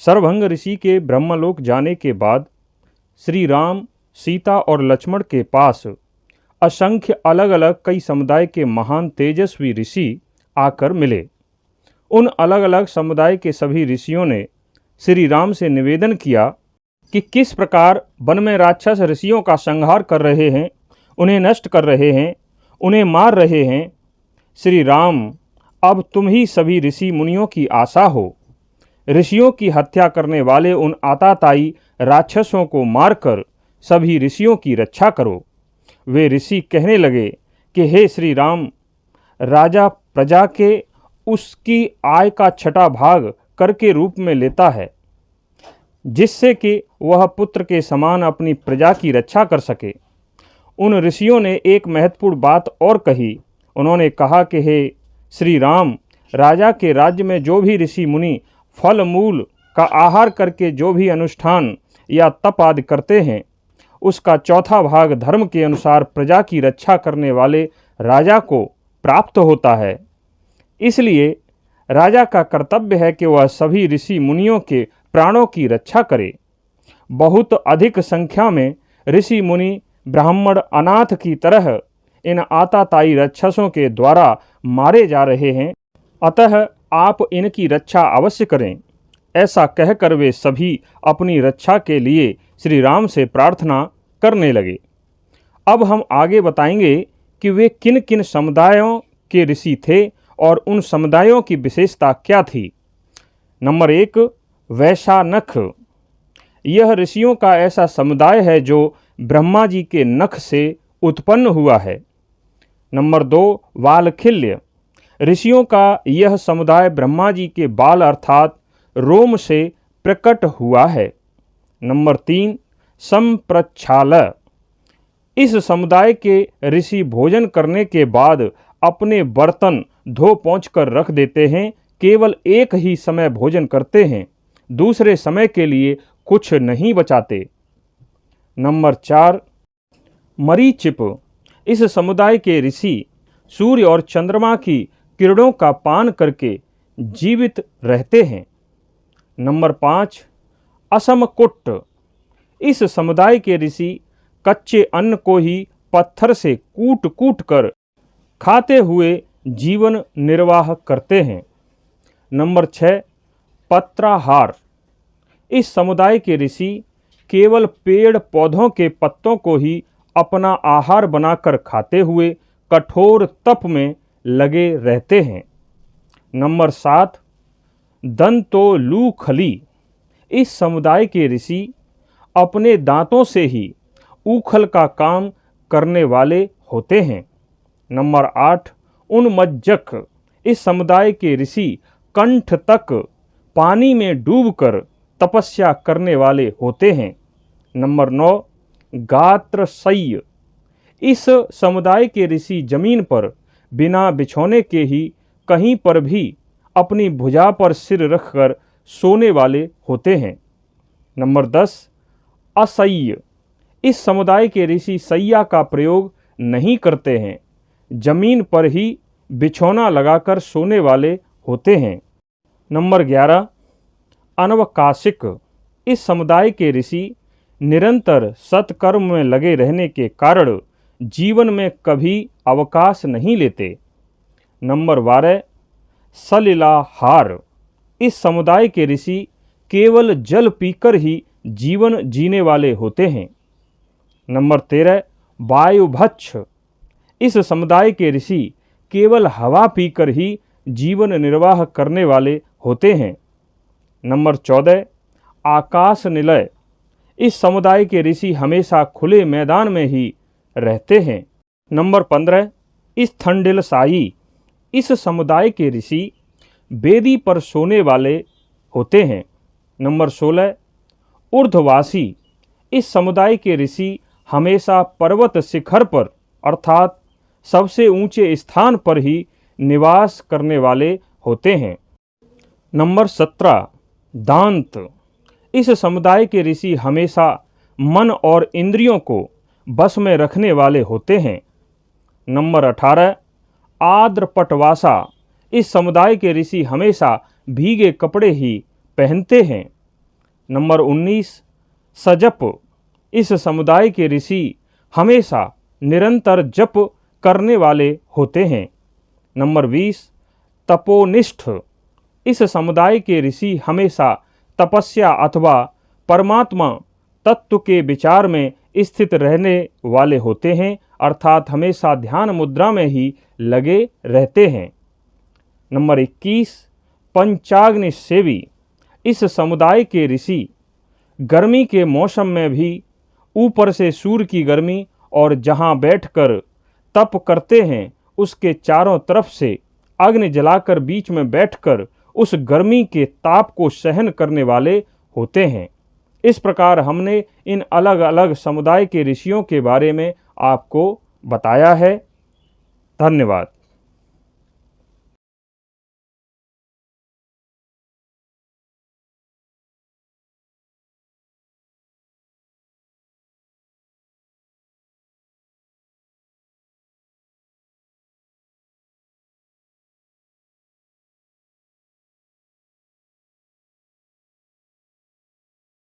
सरभंग ऋषि के ब्रह्मलोक जाने के बाद श्री राम, सीता और लक्ष्मण के पास असंख्य अलग अलग कई समुदाय के महान तेजस्वी ऋषि आकर मिले। उन अलग अलग समुदाय के सभी ऋषियों ने श्री राम से निवेदन किया कि किस प्रकार वन में राक्षस ऋषियों का संहार कर रहे हैं, उन्हें नष्ट कर रहे हैं, उन्हें मार रहे हैं। श्री राम, अब तुम ही सभी ऋषि मुनियों की आशा हो। ऋषियों की हत्या करने वाले उन आताताई राक्षसों को मारकर सभी ऋषियों की रक्षा करो। वे ऋषि कहने लगे कि हे श्री राम, राजा प्रजा के उसकी आय का छठा भाग कर के रूप में लेता है, जिससे कि वह पुत्र के समान अपनी प्रजा की रक्षा कर सके। उन ऋषियों ने एक महत्वपूर्ण बात और कही। उन्होंने कहा कि हे श्री राम, राजा के राज्य में जो भी ऋषि मुनि फल मूल का आहार करके जो भी अनुष्ठान या तप आदि करते हैं, उसका चौथा भाग धर्म के अनुसार प्रजा की रक्षा करने वाले राजा को प्राप्त होता है। इसलिए राजा का कर्तव्य है कि वह सभी ऋषि मुनियों के प्राणों की रक्षा करे। बहुत अधिक संख्या में ऋषि मुनि ब्राह्मण अनाथ की तरह इन आताताई राक्षसों के द्वारा मारे जा रहे हैं, अतः आप इनकी रक्षा अवश्य करें। ऐसा कहकर वे सभी अपनी रक्षा के लिए श्री राम से प्रार्थना करने लगे। अब हम आगे बताएंगे कि वे किन किन समुदायों के ऋषि थे और उन समुदायों की विशेषता क्या थी। नंबर 1, वैशानख। यह ऋषियों का ऐसा समुदाय है जो ब्रह्मा जी के नख से उत्पन्न हुआ है। नंबर 2, वालखिल्य। ऋषियों का यह समुदाय ब्रह्मा जी के बाल अर्थात रोम से प्रकट हुआ है। नंबर 3, संप्रच्छाल। इस समुदाय के ऋषि भोजन करने के बाद अपने बर्तन धो पोंछ कर रख देते हैं, केवल एक ही समय भोजन करते हैं, दूसरे समय के लिए कुछ नहीं बचाते। नंबर 4, मरीचिप। इस समुदाय के ऋषि सूर्य और चंद्रमा की किरणों का पान करके जीवित रहते हैं। नंबर 5, असमकुट। इस समुदाय के ऋषि कच्चे अन्न को ही पत्थर से कूट कूट कर खाते हुए जीवन निर्वाह करते हैं। नंबर 6, पत्राहार। इस समुदाय के ऋषि केवल पेड़ पौधों के पत्तों को ही अपना आहार बनाकर खाते हुए कठोर तप में लगे रहते हैं। नंबर 7, दंतोलूखली। इस समुदाय के ऋषि अपने दांतों से ही ऊखल का काम करने वाले होते हैं। नंबर 8, उन्मज्जक। इस समुदाय के ऋषि कंठ तक पानी में डूबकर तपस्या करने वाले होते हैं। नंबर 9, गात्रसय्य। इस समुदाय के ऋषि जमीन पर बिना बिछौने के ही कहीं पर भी अपनी भुजा पर सिर रखकर सोने वाले होते हैं। नंबर 10, असह्य। इस समुदाय के ऋषि सैया का प्रयोग नहीं करते हैं, जमीन पर ही बिछौना लगाकर सोने वाले होते हैं। नंबर 11, अनवकाशिक। इस समुदाय के ऋषि निरंतर सत्कर्म में लगे रहने के कारण जीवन में कभी अवकाश नहीं लेते। नंबर 12, सलिलाहार। इस समुदाय के ऋषि केवल जल पीकर ही जीवन जीने वाले होते हैं। नंबर 13, वायुभक्ष। इस समुदाय के ऋषि केवल हवा पीकर ही जीवन निर्वाह करने वाले होते हैं। नंबर 14, आकाश निलय। इस समुदाय के ऋषि हमेशा खुले मैदान में ही रहते हैं। नंबर 15, स्थंडिलसाई। इस समुदाय के ऋषि बेदी पर सोने वाले होते हैं। नंबर 16, ऊर्ध्ववासी। इस समुदाय के ऋषि हमेशा पर्वत शिखर पर अर्थात सबसे ऊंचे स्थान पर ही निवास करने वाले होते हैं। नंबर 17, दांत। इस समुदाय के ऋषि हमेशा मन और इंद्रियों को बस में रखने वाले होते हैं। नंबर 18, आद्रपटवासा। इस समुदाय के ऋषि हमेशा भीगे कपड़े ही पहनते हैं। नंबर 19 सजप, इस समुदाय के ऋषि हमेशा निरंतर जप करने वाले होते हैं। नंबर 20 तपोनिष्ठ, इस समुदाय के ऋषि हमेशा तपस्या अथवा परमात्मा तत्व के विचार में स्थित रहने वाले होते हैं, अर्थात हमेशा ध्यान मुद्रा में ही लगे रहते हैं। नंबर 21 पंचाग्नि सेवी, इस समुदाय के ऋषि गर्मी के मौसम में भी ऊपर से सूर्य की गर्मी और जहां बैठकर तप करते हैं उसके चारों तरफ से अग्नि जलाकर बीच में बैठकर उस गर्मी के ताप को सहन करने वाले होते हैं। इस प्रकार हमने इन अलग अलग समुदाय के ऋषियों के बारे में आपको बताया है। धन्यवाद।